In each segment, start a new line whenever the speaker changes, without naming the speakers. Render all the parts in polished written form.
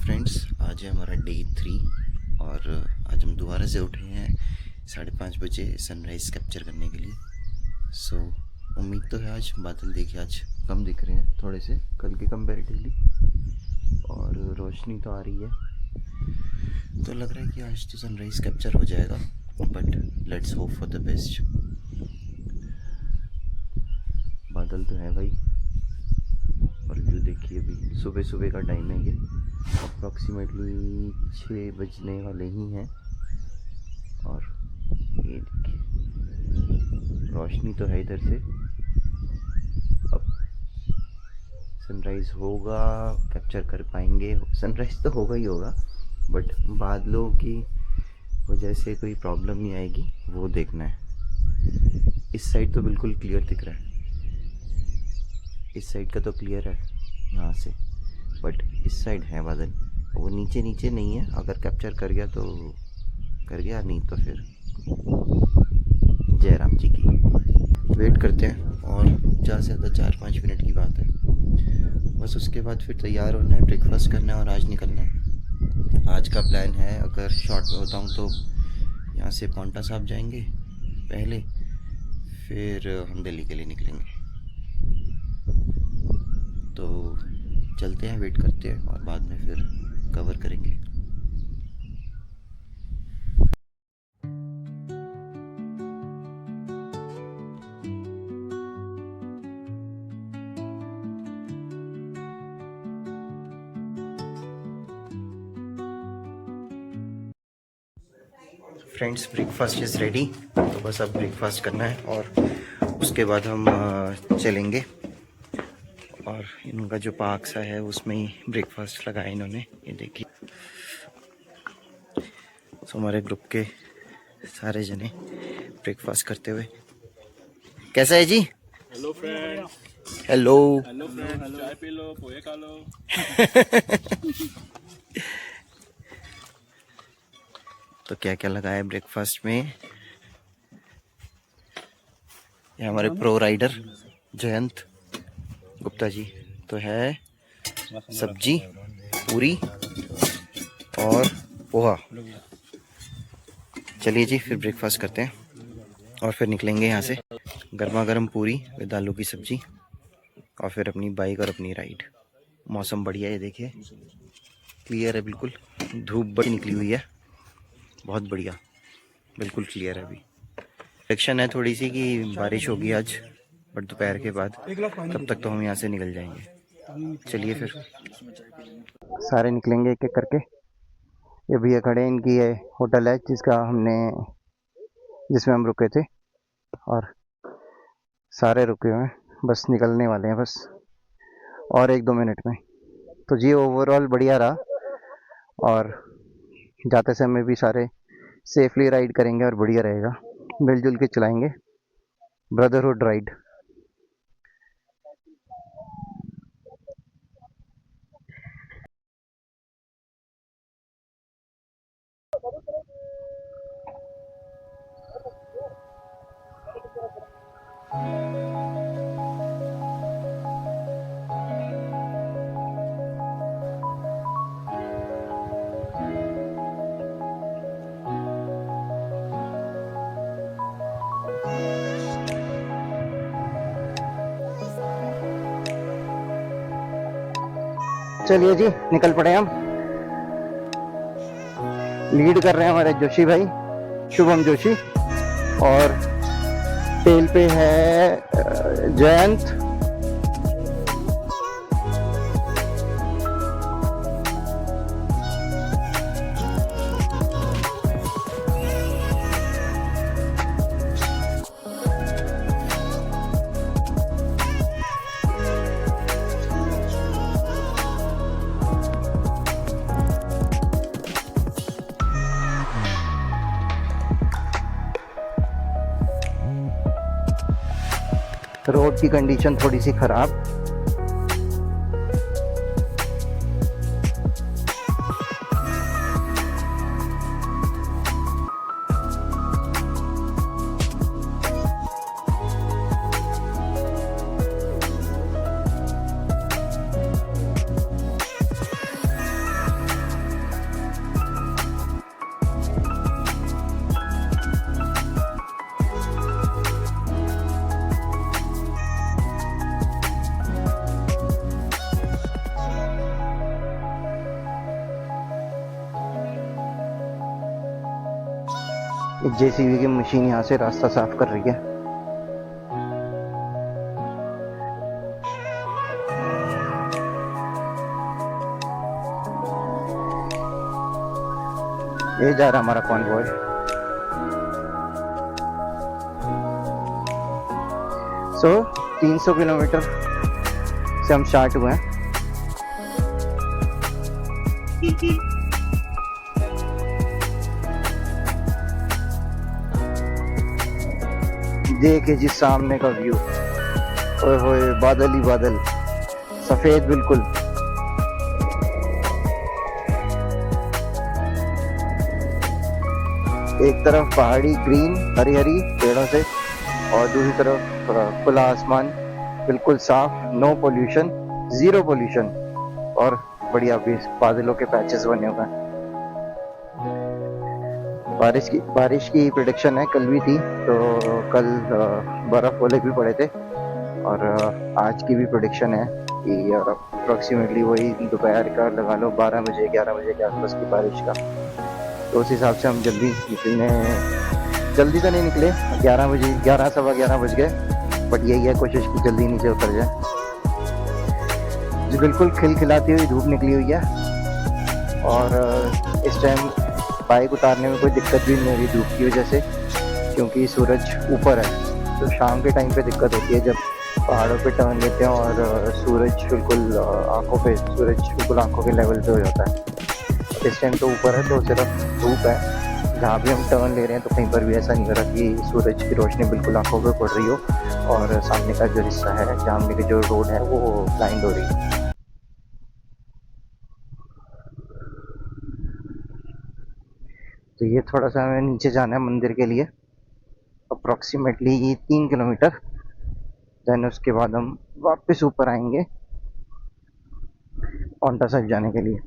Friends, आज है हमारा डे 3 और आज हम दोबारा से उठे हैं 5:30 बजे सनराइज़ कैप्चर करने के लिए। सो उम्मीद तो है आज बादल देखिए आज कम दिख रहे हैं थोड़े से कल के कंपैरेटिवली, और रोशनी तो आ रही है, तो लग रहा है कि आज तो सनराइज़ कैप्चर हो जाएगा, but let's hope for the best. बादल तो है भाई, और व्यू देखिए। अभी सुबह सुबह का टाइम है, ये अप्रॉक्सीमेटली 6 बजने वाले ही हैं, और ये देखिए रोशनी तो है इधर से। अब सनराइज़ होगा, कैप्चर कर पाएंगे। सनराइज़ तो होगा ही होगा, बट बादलों की वजह से कोई प्रॉब्लम नहीं आएगी, वो देखना है। इस साइड तो बिल्कुल क्लियर दिख रहा है, इस साइड का तो क्लियर है यहाँ से, बट इस साइड है बादल। वो नीचे नीचे नहीं है, अगर कैप्चर कर गया तो कर गया, नहीं तो फिर जय राम जी की। वेट करते हैं, और ज़्यादा से ज़्यादा 4-5 मिनट की बात है बस। उसके बाद फिर तैयार होना है, ब्रेकफास्ट करना है और आज निकलना है। आज का प्लान है, अगर शॉर्ट में बताऊँ तो यहाँ से पांवटा साहिब जाएंगे पहले, फिर हम दिल्ली के लिए निकलेंगे। तो चलते हैं, वेट करते हैं और बाद में फिर कवर करेंगे। फ्रेंड्स, ब्रेकफास्ट इज़ रेडी, तो बस अब ब्रेकफास्ट करना है और उसके बाद हम चलेंगे। और इनका जो पार्क सा है उसमें ही ब्रेकफास्ट लगाया इन्होंने, ये देखिए। तो हमारे ग्रुप के सारे जने ब्रेकफास्ट करते हुए। कैसा है जी?
Hello friend.
Hello
hello friend, चाय पी लो, पोहे खा लो।
तो क्या क्या लगा है ब्रेकफास्ट में? ये हमारे प्रो राइडर जयंत गुप्ता जी तो है सब्जी, पूरी और पोहा। चलिए जी, फिर ब्रेकफास्ट करते हैं और फिर निकलेंगे यहाँ से। गर्मा गर्म पूरी विद आलू की सब्जी, और फिर अपनी बाइक और अपनी राइड। मौसम बढ़िया है, देखिए क्लियर है बिल्कुल, धूप बड़ी निकली हुई है, बहुत बढ़िया, बिल्कुल क्लियर है। अभी प्रेडिक्शन है थोड़ी सी कि बारिश होगी आज, बट दोपहर के बाद, तब तक तो हम यहाँ से निकल जाएंगे। चलिए फिर सारे निकलेंगे एक एक करके। ये भैया खड़े, इनकी ये होटल है जिसमें हम रुके थे, और सारे रुके हुए हैं, बस निकलने वाले हैं बस और 1-2 मिनट में। तो जी ओवरऑल बढ़िया रहा, और जाते समय भी सारे सेफली राइड करेंगे और बढ़िया रहेगा, मिलजुल के चलाएंगे, ब्रदरहुड राइड। चलिए जी, निकल पड़े हम। लीड कर रहे हैं हमारे जोशी भाई, शुभम जोशी, और टेल पे है जयंत। रोड की कंडीशन थोड़ी सी खराब, एक जेसीबी की मशीन यहाँ से रास्ता साफ कर रही है। ये जा रहा हमारा कॉन्वॉय। सो 300 किलोमीटर से हम स्टार्ट हुए हैं। देखे जी सामने का व्यू, ओए होए बादल ही बादल, सफेद बिल्कुल। एक तरफ पहाड़ी ग्रीन हरी हरी पेड़ों से, और दूसरी तरफ खुला आसमान बिल्कुल साफ, नो पोल्यूशन, जीरो पोल्यूशन, और बढ़िया भी बादलों के पैचेस बने हुए हैं। बारिश की प्रेडिक्शन है, कल भी थी, तो कल बर्फ ओले भी पड़े थे, और आज की भी प्रेडिक्शन है कि अप्रोक्सीमेटली वही दोपहर का लगा लो 12 बजे 11 बजे के आसपास की बारिश का। तो उस हिसाब से हम जल्दी तो नहीं निकले, 11 बजे 11 सवा 11 बज गए, बट यही है कोशिश की जल्दी नीचे उतर जाए। जो बिल्कुल खिलखिलाती हुई धूप निकली हुई है, और इस टाइम बाइक उतारने में कोई दिक्कत भी नहीं हो रही धूप की वजह से, क्योंकि सूरज ऊपर है। तो शाम के टाइम पे दिक्कत होती है जब पहाड़ों पे टर्न लेते हैं और सूरज बिल्कुल आंखों के लेवल पे हो जाता है। इस टाइम तो ऊपर है, तो सिर्फ धूप है। जहाँ भी हम टर्न ले रहे हैं तो कहीं पर भी ऐसा नहीं हो रहा कि सूरज की रोशनी बिल्कुल आंखों पे पड़ रही हो और सामने का जो हिस्सा है, सामने की जो रोड है, वो ब्लाइंड हो रही है। तो ये थोड़ा सा हमें नीचे जाना है मंदिर के लिए, अप्रोक्सीमेटली 3 किलोमीटर। देन उसके बाद हम वापस ऊपर आएंगे पांवटा साहिब जाने के लिए।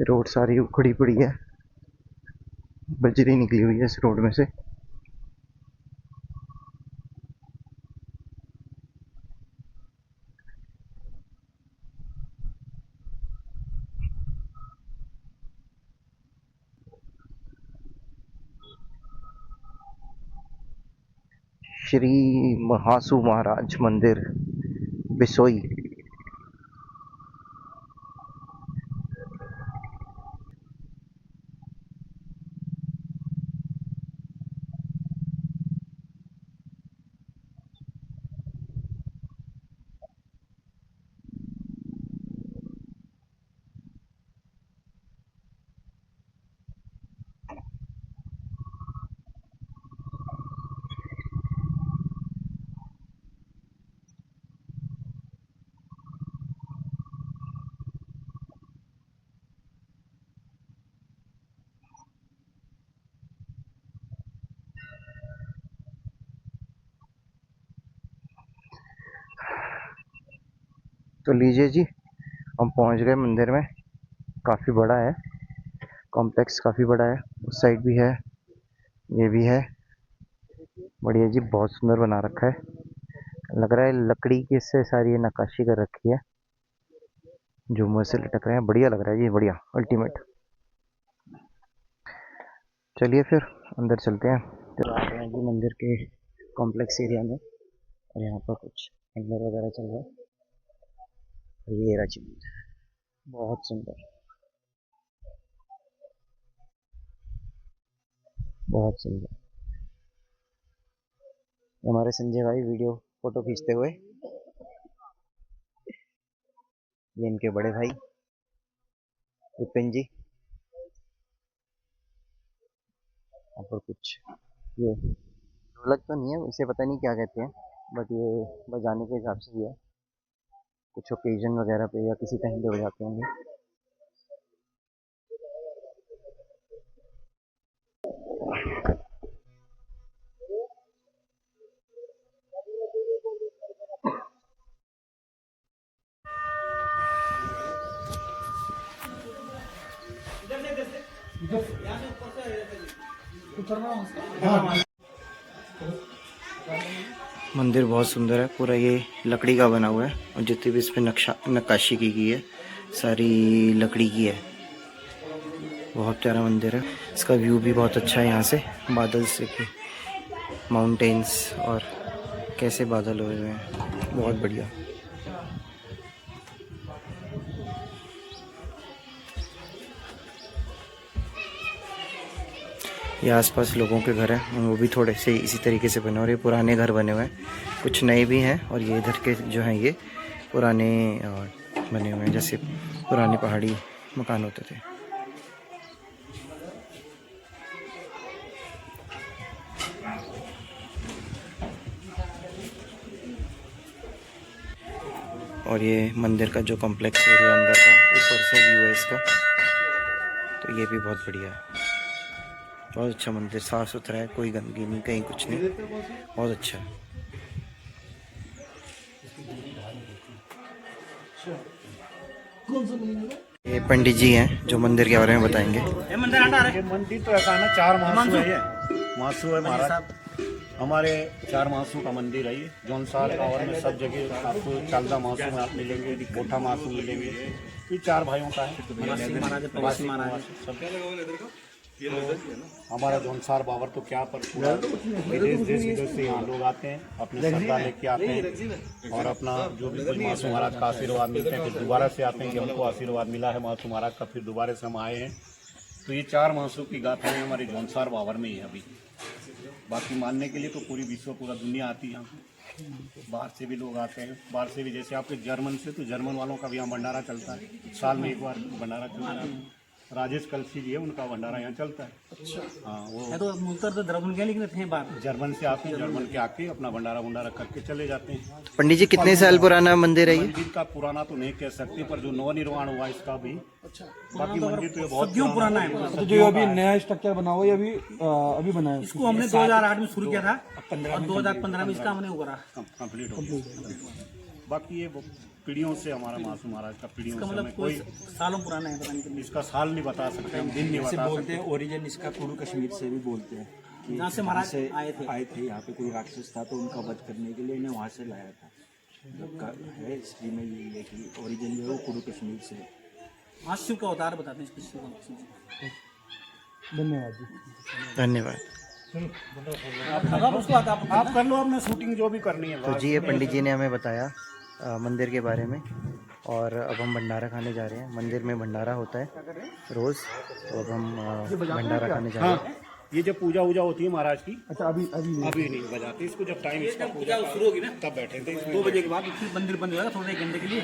रोड सारी उखड़ी पड़ी है, बजरी निकली हुई है इस रोड में से। श्री महासू महाराज मंदिर, बिसोई। तो लीजिए जी, हम पहुंच गए मंदिर में। काफ़ी बड़ा है, कॉम्प्लेक्स काफ़ी बड़ा है। उस साइड भी है, ये भी है। बढ़िया जी, बहुत सुंदर बना रखा है। लग रहा है लकड़ी की इससे सारी नक्काशी कर रखी है, झूमर से लटक रहे हैं। बढ़िया लग रहा है जी, बढ़िया अल्टीमेट। चलिए फिर अंदर चलते हैं। तो आ गए हैं जी मंदिर के कॉम्प्लेक्स एरिया में, और यहाँ पर कुछ अंदर वगैरह चल रहा है। ये रहा जी मंदिर, बहुत सुंदर, बहुत सुंदर। हमारे संजय भाई वीडियो फोटो खींचते हुए, ये इनके बड़े भाई विपिन जी। यहाँ पर कुछ ये ढोलक तो नहीं है, इसे पता नहीं क्या कहते हैं, बट ये बजाने के हिसाब से ही है। कुछ ओकेजन वगैरह पे या किसी टाइम पे हो जाते होंगे। मंदिर बहुत सुंदर है, पूरा ये लकड़ी का बना हुआ है और जितनी भी इस पे नक्काशी की गई है सारी लकड़ी की है। बहुत प्यारा मंदिर है। इसका व्यू भी बहुत अच्छा है यहाँ से, बादल से की माउंटेन्स और कैसे बादल हुए हुए हैं, बहुत बढ़िया। ये आसपास लोगों के घर हैं, वो भी थोड़े से इसी तरीके से बने और ये पुराने घर बने हुए हैं, कुछ नए भी हैं और ये इधर के जो हैं ये पुराने बने हुए हैं, जैसे पुराने पहाड़ी मकान होते थे। और ये मंदिर का जो कॉम्प्लेक्स एरिया अंदर का ऊपर से व्यू है इसका, तो ये भी बहुत बढ़िया है। बहुत अच्छा मंदिर, साफ़ सुथरा है, कोई गंदगी नहीं, कहीं कुछ नहीं, बहुत अच्छा है। ये पंडित जी हैं जो मंदिर के बारे में बताएंगे।
ये मंदिर तो ऐसा है ना, 4 महासू है। ये महासू है महाराज, हमारे 4 महासू का मंदिर है ये। जौनसार गाँव में सब जगह आपको चालदा महासू में आप मिलेंगे, कोठा महासू मिलेंगे। ये 4 भाइयों का है। हमारा जौनसार बाबर तो क्या पर पूरा विदेश देश विदेश से यहाँ लोग आते हैं, अपनी श्रद्धा लेके आते हैं और अपना जो भी कोई मासू महाराज का आशीर्वाद मिलते हैं, फिर दोबारा से आते हैं कि हमको आशीर्वाद मिला है मासू महाराज का, फिर दोबारा से हम आए हैं। तो ये 4 मासू की गाथाएं हमारे जौनसार बाबर में ही है अभी। बाकी मानने के लिए तो पूरी विश्व पूरा दुनिया आती है यहाँ, बाहर से भी लोग आते हैं। बाहर से भी जैसे आपके जर्मन से, तो जर्मन वालों का भी यहाँ भंडारा चलता है, साल में एक बार भंडारा चलता है। राजेश कलसी जी है, उनका भंडारा यहाँ चलता है। अच्छा, हाँ, वो
तो मुल्तर तो जर्मन के लेकिन थे बात
जर्मन से आते हैं, जर्मन के आके अपना भंडारा वंडारा करके चले जाते हैं।
पंडित जी कितने साल पुराना मंदिर है ये?
मंदिर का पुराना तो नहीं कह सकते, पर जो नवनिर्माण हुआ इसका भी। अच्छा, बाकी मंदिर तो बहुत
पुराना है।
तो जो अभी नया स्ट्रक्चर बना हुआ है अभी बना है।
इसको हमने 2008 में शुरू किया था और 2015 में इसका हमने वो करा
कंप्लीट हो गया। बाकी ये पीढ़ियों से हमारा मासू महाराज का पीढ़ियों से,
मतलब कोई सालों पुराना है, पता नहीं
इसका साल नहीं बता सकते, हम दिन नहीं बता
बोलते
सकते।
हैं ओरिजिन इसका कुरु कश्मीर से भी बोलते हैं कि
जहाँ से महाराज
से
आए थे
यहाँ पे कोई राक्षस था तो उनका वध करने के लिए इन्हें वहाँ से लाया था। जबका है हिस्ट्री में ये है कि ओरिजिन जो है वो कुरु कश्मीर से है।
हाँ, शिव का अवतार बताते हैं इस शिव का।
धन्यवाद जी,
धन्यवाद।
आप कर लो अपना शूटिंग जो भी करनी है।
तो जी ये पंडित जी ने हमें बताया मंदिर के बारे में, और अब हम भंडारा खाने जा रहे हैं। मंदिर में भंडारा होता है रोज़, तो अब हम भंडारा खाने जा रहे हैं।
हाँ, ये जब पूजा वूजा होती है महाराज की,
अच्छा अभी
नहीं बजाते इसको, जब टाइम इसका
पूजा शुरू होगी ना
तब बैठे थे।
2 बजे के बाद फिर मंदिर बंद हो जाएगा थोड़ा 1 घंटे के लिए।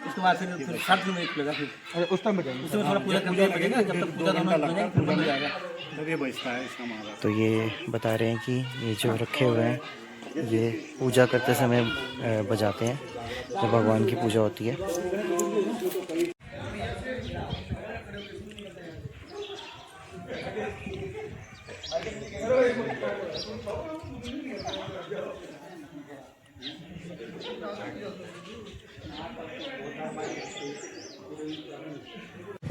उसके बाद फिर 7 में खुलेगा, फिर
उस टाइम बजाएंगे।
उसमें थोड़ा पूजा करने लगेगा, जब तक पूजा दोनों हो जाएगी फिर बंद हो जाएगा।
तब ये बजता है इसका महाराज।
तो ये बता रहे हैं कि ये जो रखे हुए हैं ये पूजा करते समय बजाते हैं, तो भगवान की पूजा होती है।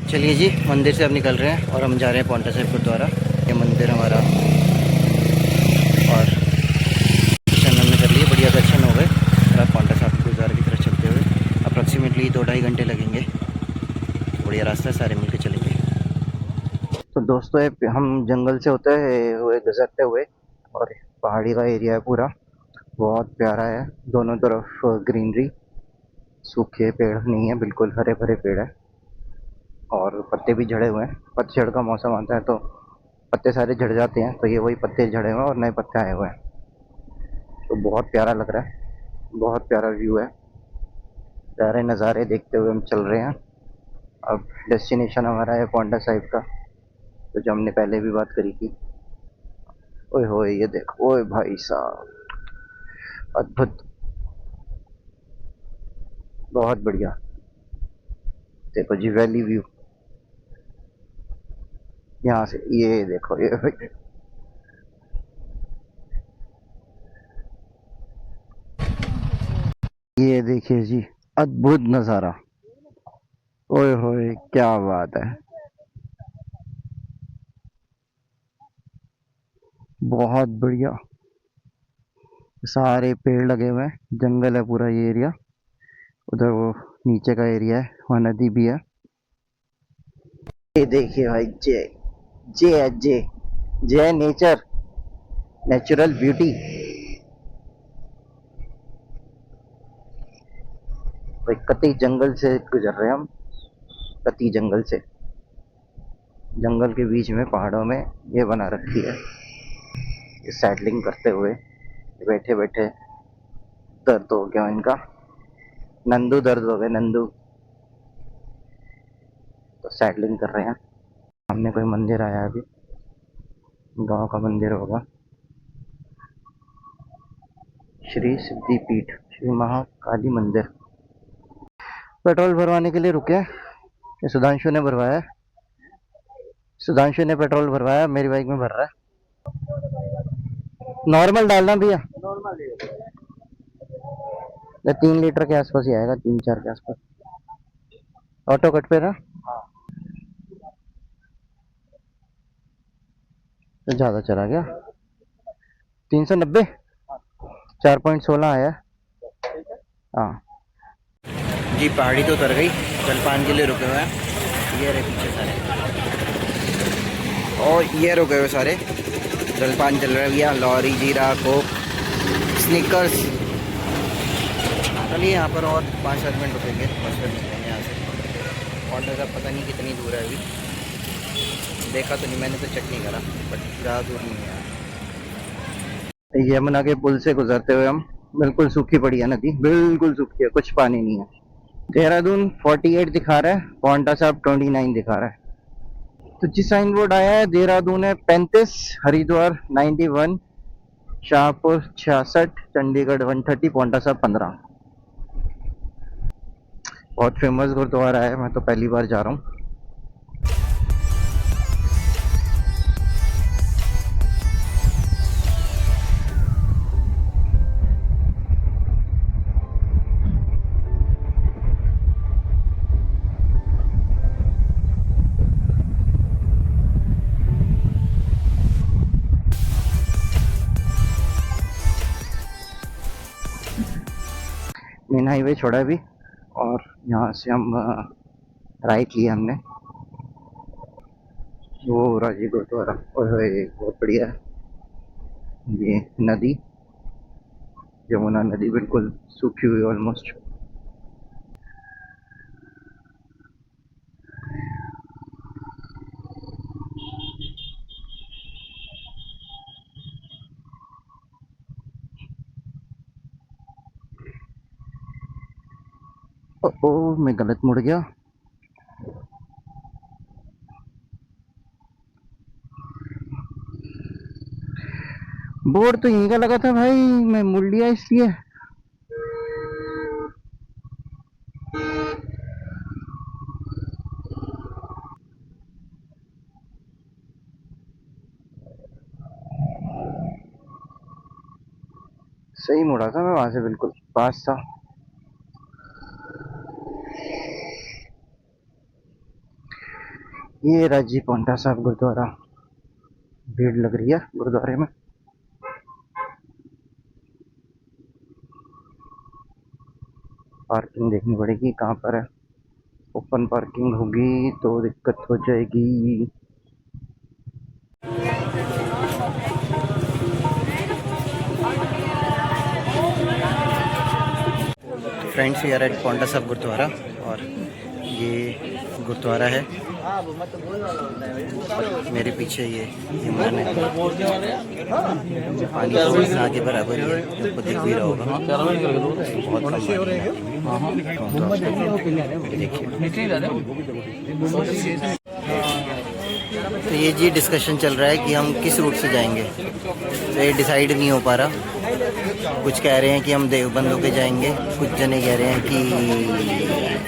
चलिए जी, मंदिर से अब निकल रहे हैं और हम जा रहे हैं पांवटा साहिब गुरुद्वारा। ये मंदिर हमारा, और दर्शन हमने कर लिए, बढ़िया दर्शन हो गए। और अब पांवटा साहिब गुरुद्वारा की तरफ चलते हुए अप्रॉक्सीमेटली 2-2.5 घंटे लगेंगे। बढ़िया रास्ता, सारे मिलकर चलेंगे। तो दोस्तों हम जंगल से होते हुए गुजरते हुए, और पहाड़ी का एरिया है पूरा, बहुत प्यारा है। दोनों तरफ ग्रीनरी, सूखे पेड़ नहीं है, बिल्कुल हरे भरे पेड़ है और पत्ते भी झड़े हुए हैं। पतझड़ का मौसम आता है तो पत्ते सारे झड़ जाते हैं, तो ये वही पत्ते झड़े हुए हैं और नए पत्ते आए हुए हैं। तो बहुत प्यारा लग रहा है, बहुत प्यारा व्यू है, प्यारे नज़ारे देखते हुए हम चल रहे हैं। अब डेस्टिनेशन हमारा है पांवटा साहिब का, तो जो हमने पहले भी बात करी थी। ओए होए, ये देखो, ओए भाई साहब, अद्भुत, बहुत बढ़िया। देखो जी वैली व्यू यहाँ से, ये देखो ये देखिए जी, अद्भुत नज़ारा, ओए होए क्या बात है, बहुत बढ़िया। सारे पेड़ लगे हुए हैं, जंगल है पूरा ये एरिया। उधर वो नीचे का एरिया है, वहाँ नदी भी है। ये देखिए भाई, जय जय जय जय नेचर, नेचुरल ब्यूटी। भाई कती जंगल से गुजर रहे हैं हम, कती जंगल से। जंगल के बीच में पहाड़ों में ये बना रखी है, ये सैडलिंग करते हुए बैठे बैठे दर्द हो गया इनका, नंदू दर्द हो गए नंदू, तो सैडलिंग कर रहे हैं। सामने कोई मंदिर आया अभी, गांव का मंदिर होगा, श्री सिद्धिपीठ श्री महाकाली मंदिर। पेट्रोल भरवाने के लिए रुके हैं, ये सुधांशु ने भरवाया है, सुधांशु ने पेट्रोल भरवाया, मेरी बाइक में भर रहा है। नॉर्मल डालना भैया, 3 लीटर के आसपास ही आएगा, 3-4 के आसपास। ऑटो कट पे ना, तो ज़्यादा चला गया। 390, 4.16 आया। हाँ जी, पहाड़ी तो उतर गई, जलपान के लिए रुके हुए हैं। ये रहे पीछे सारे, और ये रुके हुए सारे, जलपान चल रहा है भैया। लॉरी, जीरा, कोक, स्निकर्स। चलिए यहाँ पर और 5-7 मिनट रुकेंगे, बस फिर निकलेंगे यहाँ से। ऑर्डर का पता नहीं कितनी दूर है, अभी देखा तो नहीं मैंने, तो चेक नहीं करा, बट ज़्यादा दूर नहीं है। यमुना के पुल से गुजरते हुए हम, बिल्कुल सूखी पड़ी है नदी, बिल्कुल सूखी है, कुछ पानी नहीं है। देहरादून 48 दिखा रहा है, पांवटा साहब 29 दिखा रहा है। तो जी साइन बोर्ड आया है, देहरादून है 35, हरिद्वार 91, शाहपुर 66, चंडीगढ़ 130, पांवटा साहब 15। बहुत फेमस गुरुद्वारा है, मैं तो पहली बार जा रहा हूँ। मेन हाईवे छोड़ा अभी, और यहाँ से हम राइट लिया हमने, वो राजी गुरुद्वारा। और बहुत बढ़िया है ये नदी, यमुना नदी बिल्कुल सूखी हुई ऑलमोस्ट। ओ मैं गलत मुड़ गया। बोर्ड तो यहीं का लगा था भाई, मैं मुड़ लिया इसलिए। सही मुड़ा था मैं, वहां से बिल्कुल पास था। ये राजी पांवटा साहब गुरुद्वारा, भीड़ लग रही है गुरुद्वारे में। पार्किंग देखनी पड़ेगी कहाँ पर है, ओपन पार्किंग होगी तो दिक्कत हो जाएगी। Friends, we are at Paonta Sahib Gurudwara, और ये गुरुद्वारा है। मेरे पीछे ये यमुना नदी, पानी तो इतना के बराबर ही है, आपको दिख भी रहा होगा। बहुत कम देखिए। तो ये जी डिस्कशन चल रहा है कि हम किस रूट से जाएंगे, तो ये डिसाइड नहीं हो पा रहा। कुछ कह रहे हैं कि हम देवबंद होके जाएंगे, कुछ जने कह रहे हैं कि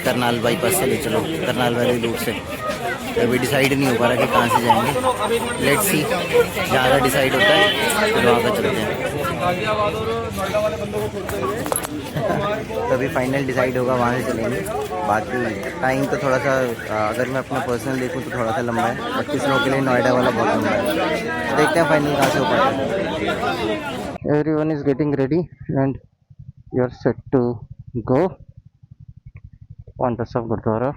करनाल बाईपास से ले चलो, करनाल वाले रूट से। तो अभी डिसाइड नहीं हो पा रहा कि कहाँ से जाएंगे। लेट्स सी, ज़्यादा डिसाइड होता है तो वहाँ पर चलते हैं। तो अभी फाइनल डिसाइड होगा, वहाँ से चलेंगे। बाकी टाइम तो थोड़ा सा, अगर मैं अपना पर्सनल देखूँ तो थोड़ा सा लंबा है, बट कुछ लोगों के लिए नोएडा वाला बहुत लंबा है। देखते हैं फाइनल कहाँ से हो पाता है। everyone is getting ready and you are set to go. Paunta Sahib Gurdwara.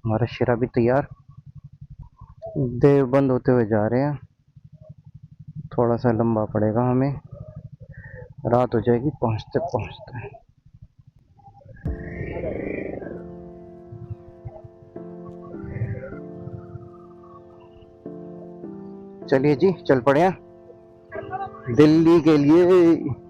हमारा शिरा भी तैयार, देव बंद होते हुए जा रहे हैं। थोड़ा सा लंबा पड़ेगा हमें, रात हो जाएगी पहुंचते पहुंचते। चलिए जी, चल पड़े हैं दिल्ली के लिए।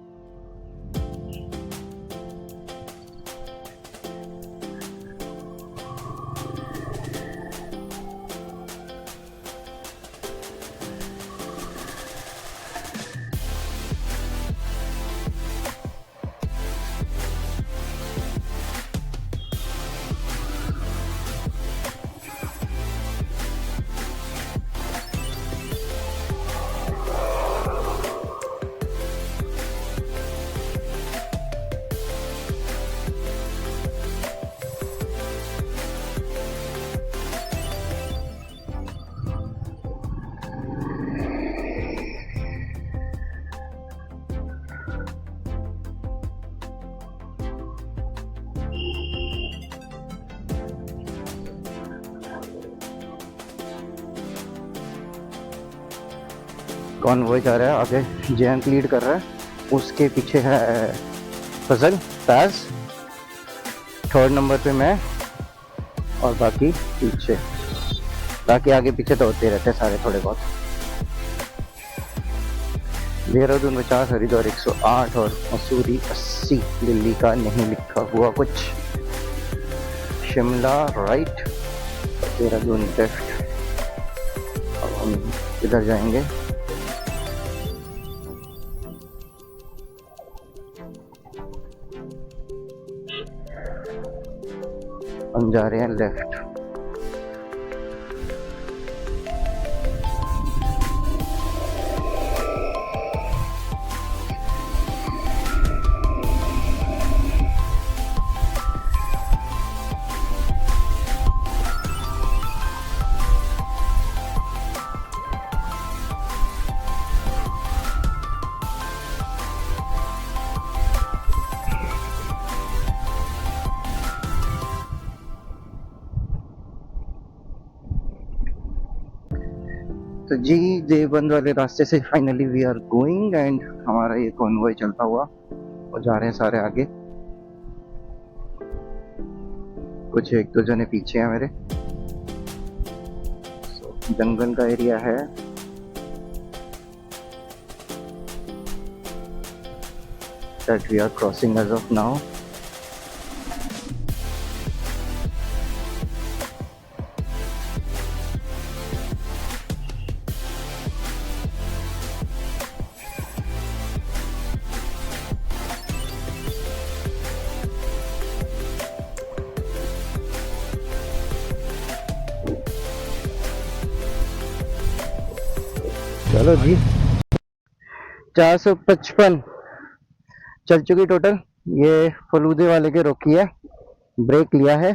कॉन्वॉय जा रहा है आगे, जयंत लीड कर रहा है, उसके पीछे है फजल फैज, थर्ड नंबर पे मैं और बाकी पीछे, बाकी आगे पीछे तो होते रहते हैं सारे थोड़े बहुत। देहरादून 50, हरिद्वार 108 और मसूरी 80। दिल्ली का नहीं लिखा हुआ कुछ। Shimla right, Dehradun left. अब हम इधर जाएंगे। हम जा रहे हैं लेफ्ट। तो जी, देवबंद वाले रास्ते से finally we are going and हमारा ये कॉन्वॉय चलता हुआ और जा रहे हैं सारे आगे। कुछ एक दो जने पीछे हैं मेरे। जंगल का एरिया है। that we are crossing as of now. चलो जी, 455 चल चुकी टोटल। ये फलूदे वाले के रोकी है, ब्रेक लिया है,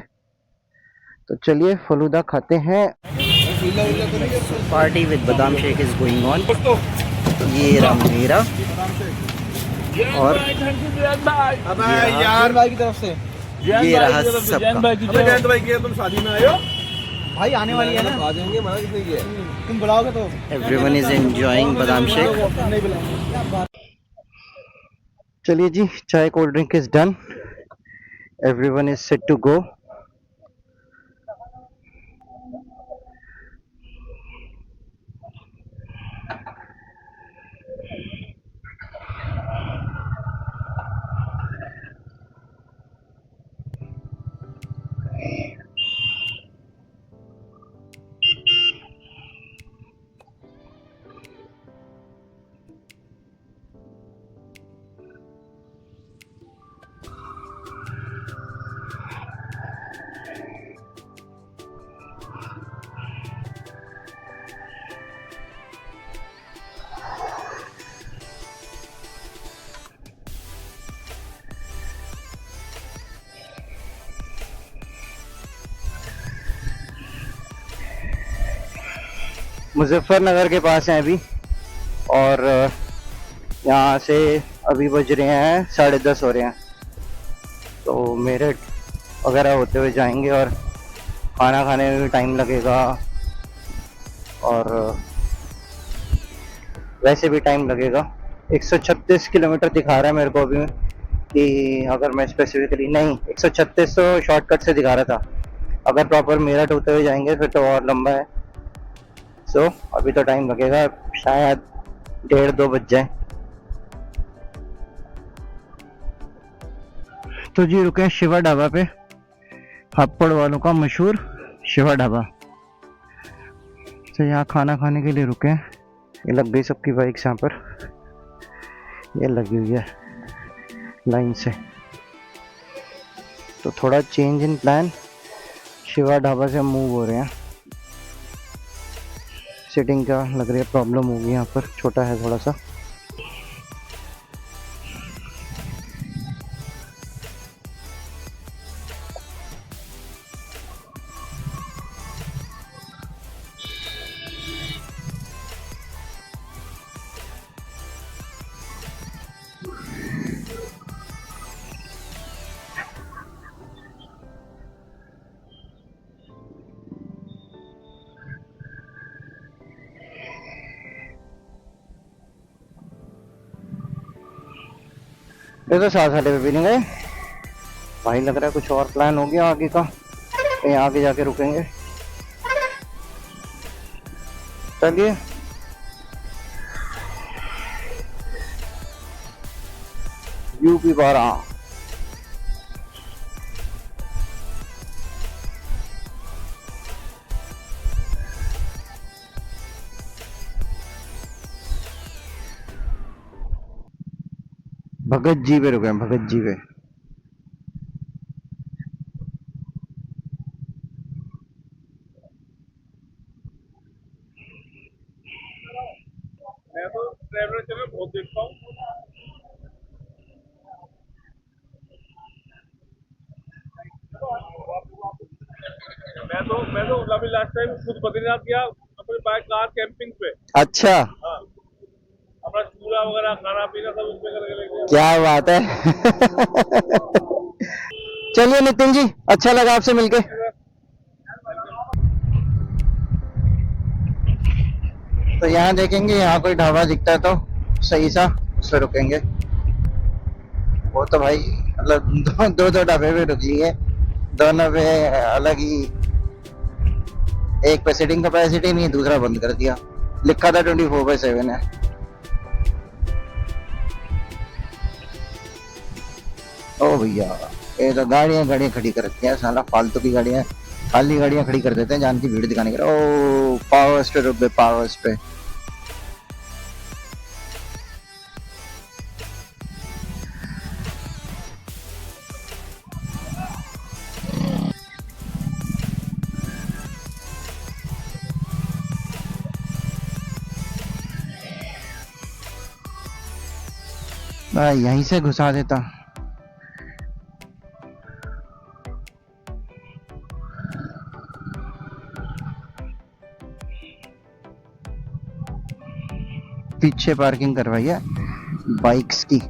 तो चलिए फलूदा खाते हैं। पार्टी विद बादाम शेक इज गोइंग ऑन। ये रहा मेरा और
यार भाई की तरफ से
ये रहा सबका।
जयंत भाई की तुम शादी में आए हो?
भाई आने वाली है ना, आ जाएंगे, मना किसने किया? तुम बुलाओगे तो।
Everyone is enjoying badam shake. चलिए जी, chai cold drink is done, everyone is set to go. Muzaffarnagar के पास हैं अभी, और यहाँ से अभी बज रहे हैं 10:30 हो रहे हैं, तो मेरठ वगैरह होते हुए जाएंगे और खाना खाने में भी टाइम लगेगा और वैसे भी टाइम लगेगा। 136 किलोमीटर दिखा रहा है मेरे को अभी, कि अगर मैं स्पेसिफिकली, नहीं 136 तो शॉर्टकट से दिखा रहा था, अगर प्रॉपर मेरठ होते हुए जाएंगे फिर तो और लंबा है। सो अभी तो टाइम लगेगा, शायद 1:30-2 बज जाए। तो जी रुके शिवा ढाबा पे, हापड़ वालों का मशहूर शिवा ढाबा। तो यहाँ खाना खाने के लिए रुके हैं। ये लग गई सबकी बाइक्स यहाँ पर, ये लगी हुई है लाइन से। तो थोड़ा change in plan, Shiva dhaba से हम मूव हो रहे हैं। सिटिंग का लग रही है प्रॉब्लम होगी यहाँ पर, छोटा है थोड़ा सा। ये तो साथ साले पे भी नहीं गए भाई, लग रहा है कुछ और प्लान हो गया आगे का। कहीं आगे जाके रुकेंगे। चलिए यूपी 12। भगत जी पे रुके हैं, भगत जी पे।
मैं तो ट्रैवलर चैनल बहुत देखता हूँ। मैं तो अभी लास्ट टाइम खुद बद्रीनाथ गया अपने बाइक कार कैंपिंग पे।
अच्छा,
हाँ, अपना चूल्हा वगैरह खाना पीना सब उसमें करके लेके गया।
क्या बात है। चलिए नितिन जी, अच्छा लगा आपसे मिलके। तो यहाँ देखेंगे, यहाँ कोई ढाबा दिखता है तो सही सा, उस पर रुकेंगे। वो तो भाई मतलब दो ढाबे पे रुक लिए, दोनों पे अलग ही। एक पे सीटिंग कैपेसिटी नहीं, दूसरा बंद कर दिया, लिखा था 24/7 है। ओ भैया, ये तो गाड़ियां खड़ी कर रखी हैं साला, फालतू की गाड़ियां, खाली गाड़ियां खड़ी कर देते हैं जान की भीड़ दिखाने के लिए। ओ पावर्स पे रुक गए, पावर्स पे। यहीं से घुसा देता। पीछे पार्किंग करवाई है बाइक्स की। तो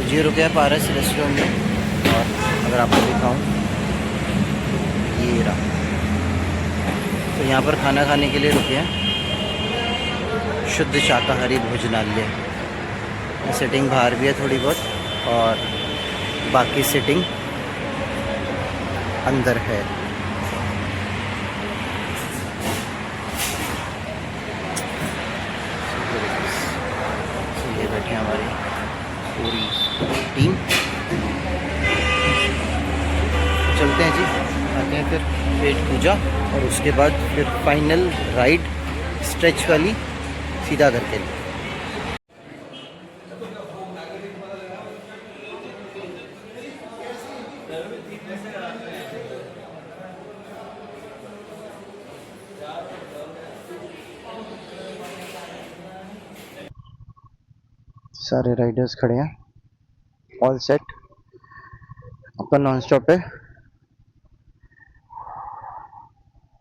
जी रुके हैं पारस रेस्टोरेंट में, और अगर आपको दिखाऊं, ये रहा। तो यहाँ पर खाना खाने के लिए रुके हैं, शुद्ध शाकाहारी भोजनालय। सिटिंग बाहर भी है थोड़ी बहुत, और बाकी सिटिंग अंदर है। ये बैठे हमारी पूरी टीम। चलते हैं जी, आते हैं फिर पेट पूजा, और उसके बाद फिर फाइनल राइड स्ट्रेच वाली सीधा घर के लिए। सारे राइडर्स खड़े हैं, ऑल सेट। अपन नॉन स्टॉप पे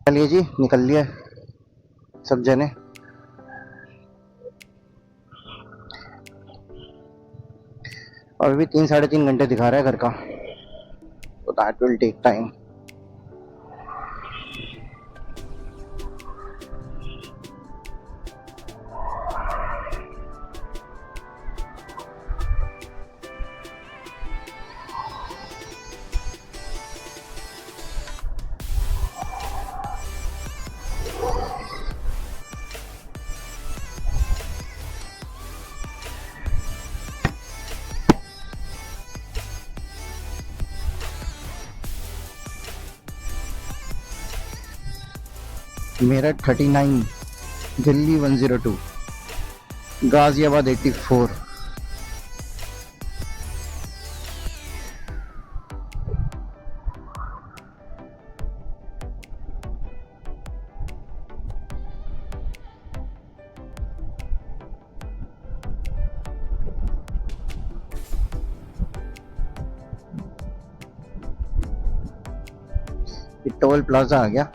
चलिए जी, निकल लिए सब जने। और अभी 3-3.5 घंटे दिखा रहा है घर का, तो that will take time. Meerut 39, Delhi 102, Ghaziabad 84। Toll plaza आ गया।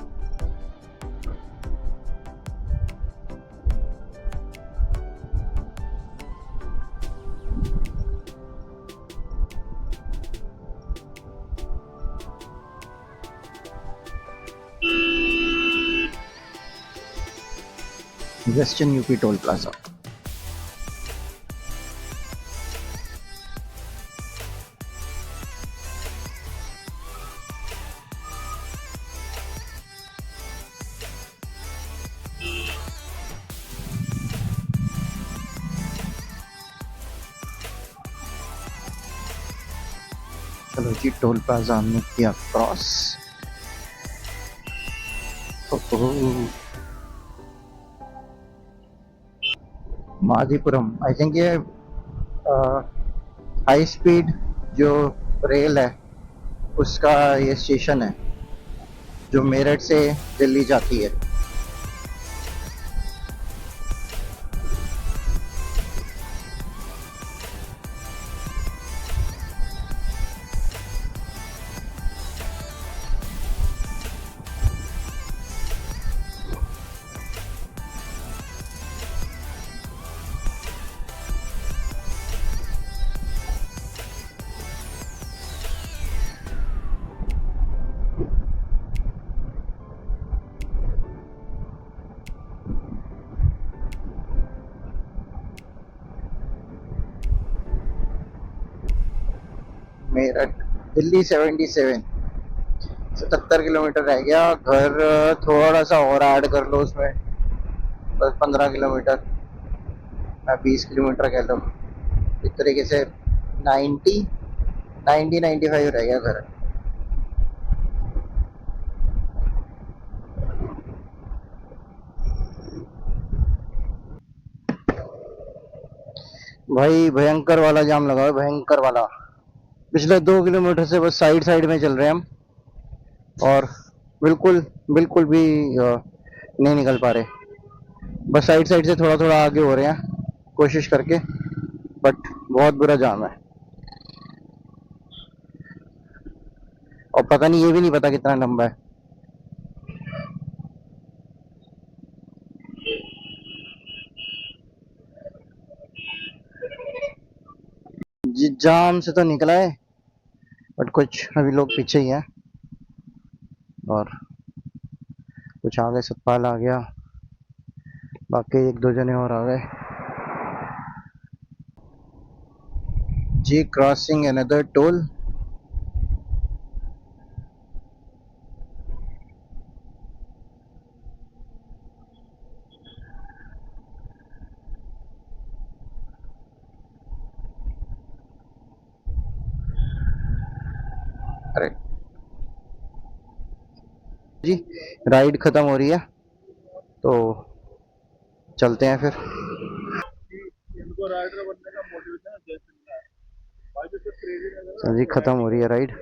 Western UP toll plaza. चलो जी, टोल प्लाजा हमने किया क्रॉस। माधीपुरम, आई थिंक ये हाई स्पीड जो रेल है उसका ये स्टेशन है जो मेरठ से दिल्ली जाती है। मेरठ दिल्ली 77, 77 किलोमीटर रह गया। घर थोड़ा सा और ऐड कर लो उसमें, बस 15 किलोमीटर या 20 किलोमीटर कह लो। इस तरीके से 95 रह गया घर। भाई भयंकर वाला जाम लगा है, भयंकर वाला। पिछले 2 किलोमीटर से बस साइड साइड में चल रहे हैं हम, और बिल्कुल बिल्कुल भी नहीं निकल पा रहे। बस साइड साइड से थोड़ा थोड़ा आगे हो रहे हैं कोशिश करके, बट बहुत बुरा जाम है। और पता नहीं, ये भी नहीं पता कितना लंबा है। जी, जाम से तो निकला है, बट कुछ अभी लोग पीछे ही हैं, और कुछ आगे सतपाल आ गया, बाकी 1-2 जने और आ गए जी। Crossing another toll. अरे जी, राइड खत्म हो रही है तो चलते हैं फिर।
इनको राइडर बनने का मोटिवेशन जैसे मिला है भाई, जो क्रेजी लग रहा
चल जी, खत्म हो रही है राइड।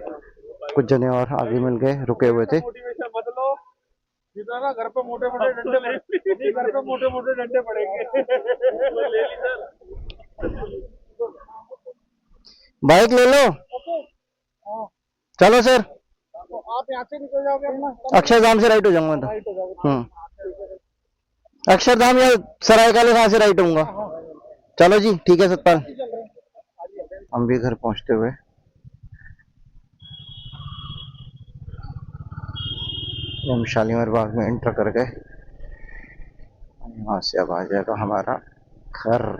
कुछ जने और आगे मिल गए, रुके हुए थे।
है। मोटिवेशन मत लो, जितना ना घर पे मोटे मोटे डंडे पड़े, घर पे मोटे मोटे डंडे पड़ेंगे। ले ली सर,
बाइक ले लो, चलो सर।
आप यहाँ से निकल जाओगे अपना
अक्षरधाम से राइट हो जाऊंगा तो।
राइट हो जाओगे।
अक्षरधाम या सरायकाले कहाँ से राइट होऊंगा? चलो जी ठीक है सतपाल, हम भी घर पहुंचते हुए हम शालीमार बाग में एंटर कर गए। वहां से अब आ जाएगा हमारा घर।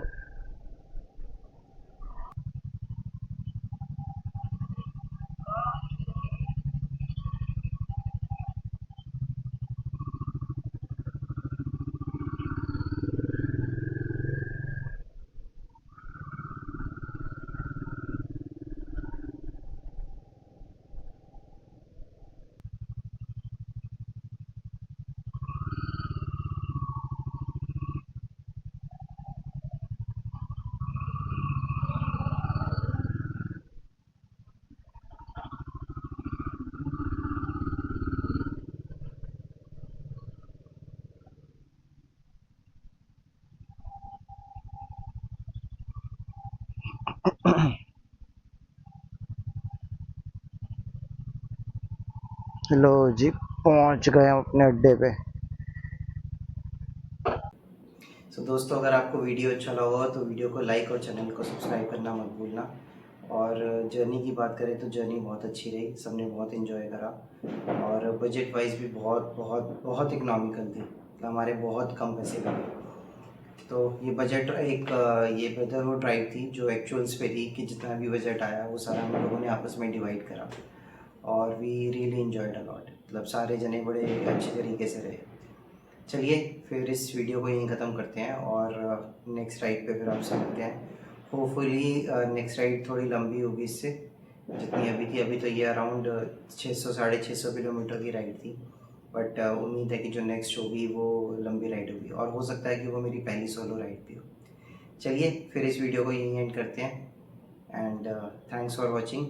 लो जी पहुंच गए हम अपने अड्डे पे। दोस्तों अगर आपको वीडियो अच्छा लगा हो तो वीडियो को लाइक और चैनल को सब्सक्राइब करना मत भूलना। और जर्नी की बात करें तो जर्नी बहुत अच्छी रही, सबने बहुत इन्जॉय करा और बजट वाइज भी बहुत बहुत बहुत इकनॉमिकल थी, तो हमारे बहुत कम पैसे लगे। तो ये बजट एक ये ब्रदरहुड ड्राइव थी जो एक्चुअल्स पे थी कि जितना भी बजट आया वो सारा हम लोगों ने आपस में डिवाइड करा और we really enjoyed a lot. मतलब सारे जने बड़े अच्छे तरीके से रहे। चलिए फिर इस वीडियो को यहीं ख़त्म करते हैं और नेक्स्ट राइड पे फिर आपसे मिलते हैं। होपफुली नेक्स्ट राइड थोड़ी लंबी होगी इससे जितनी अभी थी। अभी तो ये अराउंड 600-650 किलोमीटर की राइड थी, बट उम्मीद है कि जो नेक्स्ट होगी वो लंबी राइड होगी और हो सकता है कि वो मेरी पहली सोलो राइड भी हो। चलिए फिर इस वीडियो को यहीं एंड करते हैं एंड थैंक्स फॉर वॉचिंग।